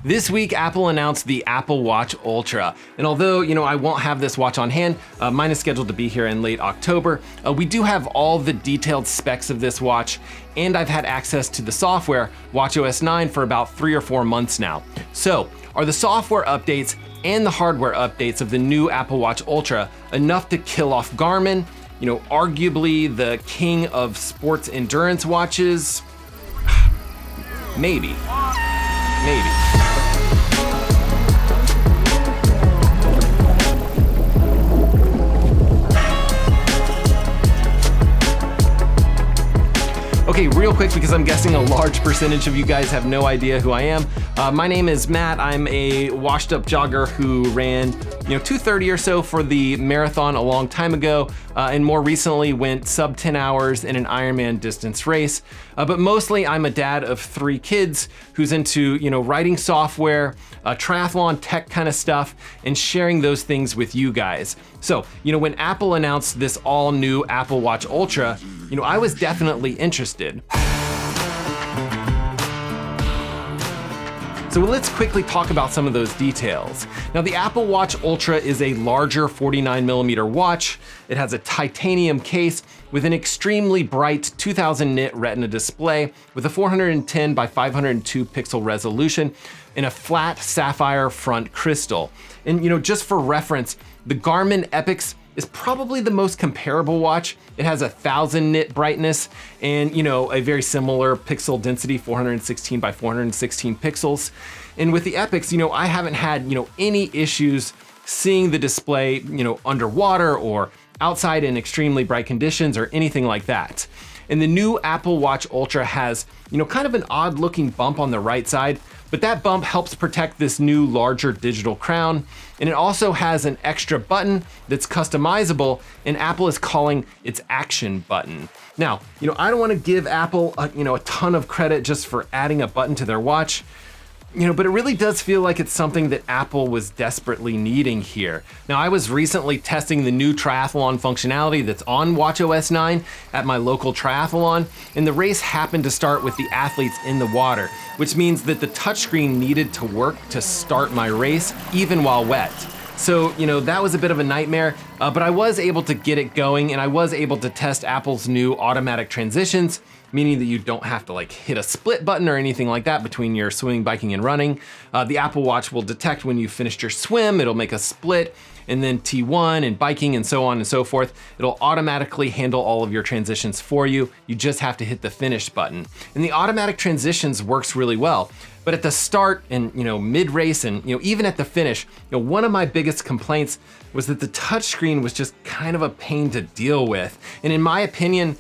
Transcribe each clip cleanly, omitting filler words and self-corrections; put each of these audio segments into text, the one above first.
This week, Apple announced the Apple Watch Ultra. And although, I won't have this watch on hand, mine is scheduled to be here in late October, we do have all the detailed specs of this watch, and I've had access to the software, watchOS 9, for about 3 or 4 months now. So, are the software updates and the hardware updates of the new Apple Watch Ultra enough to kill off Garmin? Arguably the king of sports endurance watches? Maybe. Okay, real quick, because I'm guessing a large percentage of you guys have no idea who I am. My name is Matt. I'm a washed up jogger who ran 2:30 or so for the marathon a long time ago, and more recently went sub 10 hours in an Ironman distance race. But mostly I'm a dad of 3 kids who's into writing software, triathlon tech kind of stuff, and sharing those things with you guys. So, when Apple announced this all new Apple Watch Ultra, I was definitely interested. So let's quickly talk about some of those details. Now, the Apple Watch Ultra is a larger 49mm watch. It has a titanium case with an extremely bright 2000 nit Retina display with a 410 by 502 pixel resolution and a flat sapphire front crystal. And just for reference, the Garmin Epix is probably the most comparable watch. It has 1000 nit brightness and a very similar pixel density, 416 by 416 pixels. And with the Epix, I haven't had any issues seeing the display underwater or outside in extremely bright conditions or anything like that. And the new Apple Watch Ultra has kind of an odd looking bump on the right side, but that bump helps protect this new larger digital crown. And it also has an extra button that's customizable, and Apple is calling its action button. Now, I don't want to give Apple a ton of credit just for adding a button to their watch, but it really does feel like it's something that Apple was desperately needing here. Now, I was recently testing the new triathlon functionality that's on watchOS 9 at my local triathlon, and the race happened to start with the athletes in the water, which means that the touchscreen needed to work to start my race, even while wet. So, that was a bit of a nightmare, but I was able to get it going, and I was able to test Apple's new automatic transitions, meaning that you don't have to hit a split button or anything like that between your swimming, biking, and running. The Apple Watch will detect when you finished your swim, it'll make a split, and then T1 and biking and so on and so forth. It'll automatically handle all of your transitions for you. You just have to hit the finish button. And the automatic transitions works really well. But at the start and mid-race and even at the finish, one of my biggest complaints was that the touchscreen was just kind of a pain to deal with. And in my opinion,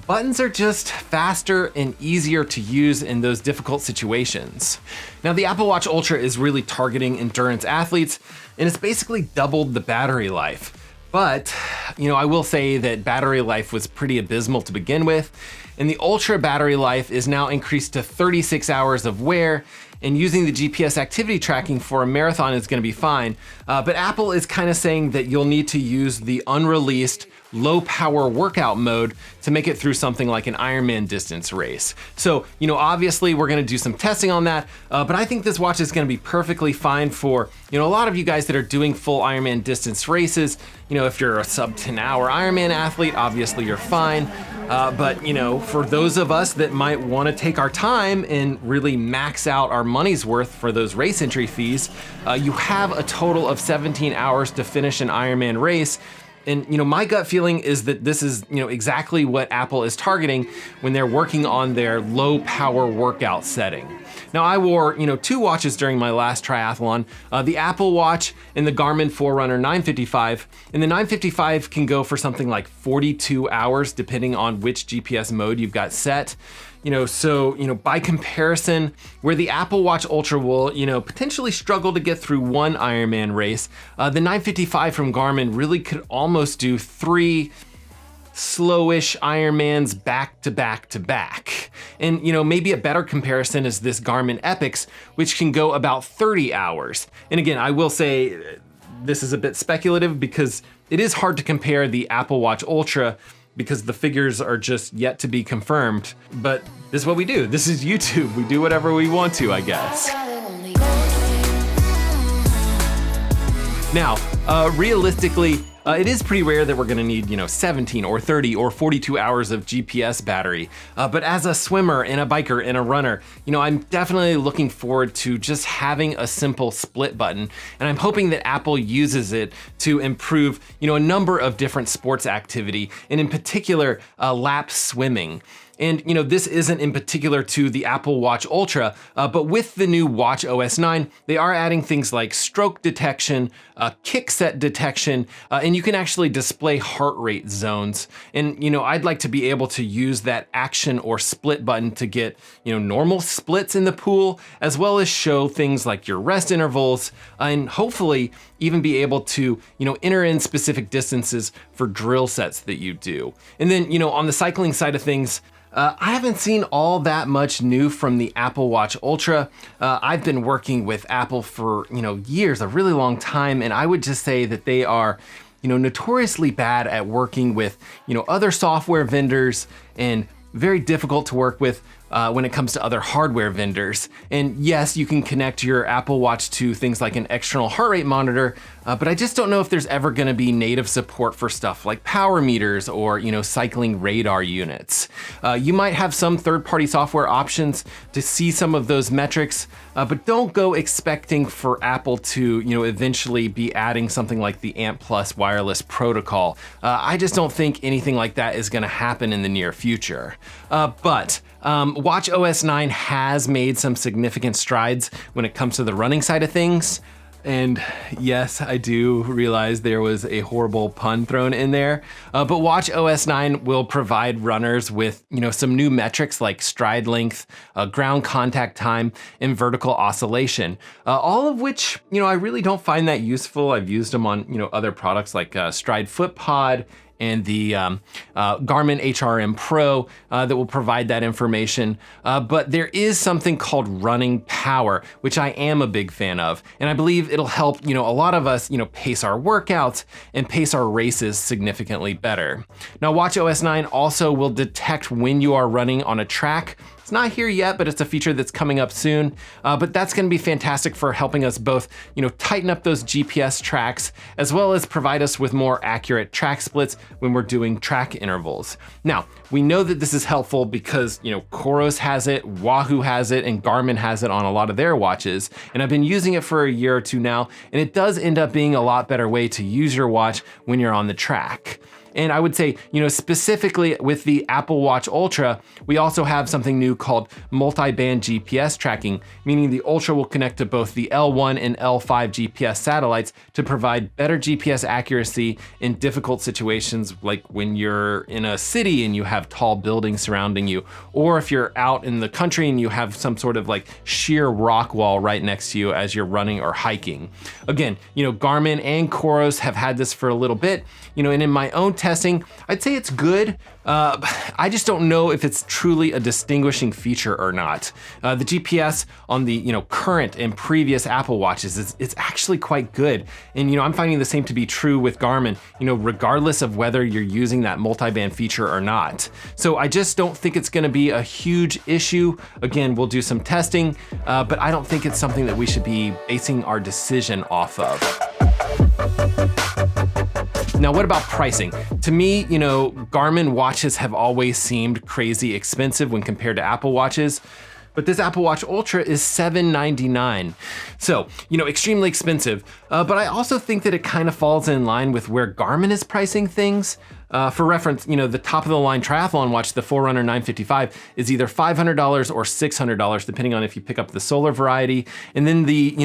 buttons are just faster and easier to use in those difficult situations. Now, the Apple Watch Ultra is really targeting endurance athletes, and it's basically doubled the battery life. But, I will say that battery life was pretty abysmal to begin with, and the Ultra battery life is now increased to 36 hours of wear, and using the GPS activity tracking for a marathon is gonna be fine. But Apple is kind of saying that you'll need to use the unreleased low power workout mode to make it through something like an Ironman distance race. So, obviously we're gonna do some testing on that, but I think this watch is gonna be perfectly fine for, a lot of you guys that are doing full Ironman distance races. If you're a sub 10 hour Ironman athlete, obviously you're fine. But for those of us that might wanna take our time and really max out our money's worth for those race entry fees, you have a total of 17 hours to finish an Ironman race. And my gut feeling is that this is exactly what Apple is targeting when they're working on their low power workout setting. Now, I wore 2 watches during my last triathlon, the Apple Watch and the Garmin Forerunner 955. And the 955 can go for something like 42 hours depending on which GPS mode you've got set. So by comparison, where the Apple Watch Ultra will, potentially struggle to get through one Ironman race, the 955 from Garmin really could almost do 3 slowish Ironmans back to back to back. And maybe a better comparison is this Garmin Epix, which can go about 30 hours. And again, I will say this is a bit speculative because it is hard to compare the Apple Watch Ultra because the figures are just yet to be confirmed. But this is what we do. This is YouTube. We do whatever we want to, I guess. Now, realistically, it is pretty rare that we're gonna need, 17 or 30 or 42 hours of GPS battery. But as a swimmer and a biker and a runner, I'm definitely looking forward to just having a simple split button. And I'm hoping that Apple uses it to improve, a number of different sports activity, and in particular, lap swimming. And this isn't in particular to the Apple Watch Ultra, but with the new Watch OS 9, they are adding things like stroke detection, kick set detection, and you can actually display heart rate zones. And I'd like to be able to use that action or split button to get normal splits in the pool, as well as show things like your rest intervals, and hopefully even be able to enter in specific distances for drill sets that you do. And then on the cycling side of things, I haven't seen all that much new from the Apple Watch Ultra. I've been working with Apple for, years, a really long time, and I would just say that they are, notoriously bad at working with, other software vendors, and very difficult to work with when it comes to other hardware vendors. And yes, you can connect your Apple Watch to things like an external heart rate monitor, but I just don't know if there's ever gonna be native support for stuff like power meters or cycling radar units. You might have some third-party software options to see some of those metrics, but don't go expecting for Apple to eventually be adding something like the ANT+ wireless protocol. I just don't think anything like that is gonna happen in the near future. But Watch OS 9 has made some significant strides when it comes to the running side of things. And yes, I do realize there was a horrible pun thrown in there, but Watch OS 9 will provide runners with, some new metrics like stride length, ground contact time, and vertical oscillation, all of which, I really don't find that useful. I've used them on, other products like Stride Foot Pod and the Garmin HRM Pro that will provide that information. But there is something called running power, which I am a big fan of. And I believe it'll help, a lot of us, pace our workouts and pace our races significantly better. Now, Watch OS 9 also will detect when you are running on a track. It's not here yet, but it's a feature that's coming up soon. But that's gonna be fantastic for helping us both, tighten up those GPS tracks, as well as provide us with more accurate track splits when we're doing track intervals. Now, we know that this is helpful because, Coros has it, Wahoo has it, and Garmin has it on a lot of their watches. And I've been using it for a year or two now, and it does end up being a lot better way to use your watch when you're on the track. And I would say, specifically with the Apple Watch Ultra, we also have something new called multi-band GPS tracking, meaning the Ultra will connect to both the L1 and L5 GPS satellites to provide better GPS accuracy in difficult situations, like when you're in a city and you have tall buildings surrounding you, or if you're out in the country and you have some sort of like sheer rock wall right next to you as you're running or hiking. Again, Garmin and Coros have had this for a little bit, and in my own testing, I'd say it's good. I just don't know if it's truly a distinguishing feature or not. The GPS on the current and previous Apple Watches it's actually quite good, and I'm finding the same to be true with Garmin. Regardless of whether you're using that multi-band feature or not. So I just don't think it's going to be a huge issue. Again, we'll do some testing, but I don't think it's something that we should be basing our decision off of. Now, what about pricing? To me, Garmin watches have always seemed crazy expensive when compared to Apple Watches, but this Apple Watch Ultra is $799. So, extremely expensive. But I also think that it kind of falls in line with where Garmin is pricing things. For reference, the top of the line triathlon watch, the Forerunner 955, is either $500 or $600, depending on if you pick up the solar variety. And then the,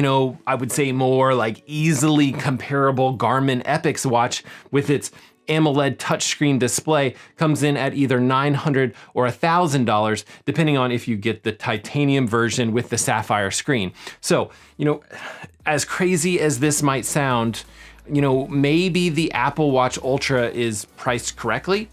I would say more like easily comparable Garmin Epix watch with its AMOLED touchscreen display comes in at either $900 or $1,000, depending on if you get the titanium version with the sapphire screen. So, as crazy as this might sound, maybe the Apple Watch Ultra is priced correctly.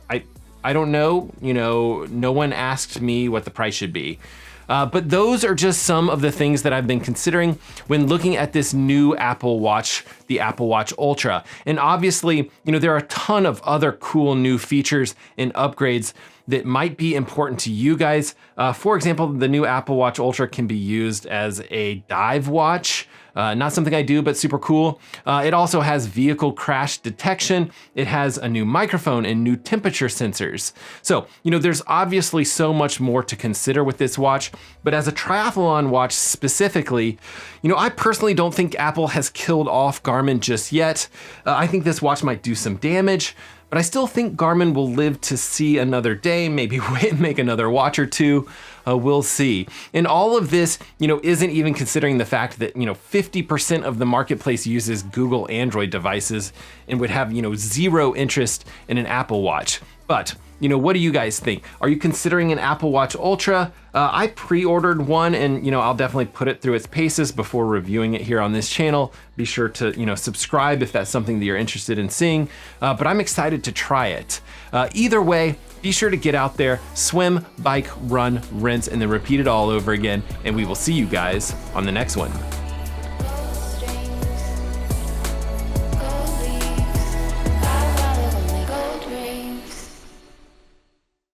I don't know, no one asked me what the price should be. But those are just some of the things that I've been considering when looking at this new Apple Watch, the Apple Watch Ultra. And obviously, there are a ton of other cool new features and upgrades that might be important to you guys. For example, the new Apple Watch Ultra can be used as a dive watch. Not something I do, but super cool. It also has vehicle crash detection. It has a new microphone and new temperature sensors. So, there's obviously so much more to consider with this watch, but as a triathlon watch specifically, I personally don't think Apple has killed off Garmin just yet. I think this watch might do some damage, but I still think Garmin will live to see another day, maybe make another watch or two. We'll see. And all of this, isn't even considering the fact that, 50% of the marketplace uses Google Android devices and would have, zero interest in an Apple Watch. But, what do you guys think? Are you considering an Apple Watch Ultra? I pre-ordered one and, I'll definitely put it through its paces before reviewing it here on this channel. Be sure to, subscribe if that's something that you're interested in seeing, but I'm excited to try it. Either way, be sure to get out there, swim, bike, run, rinse, and then repeat it all over again, and we will see you guys on the next one.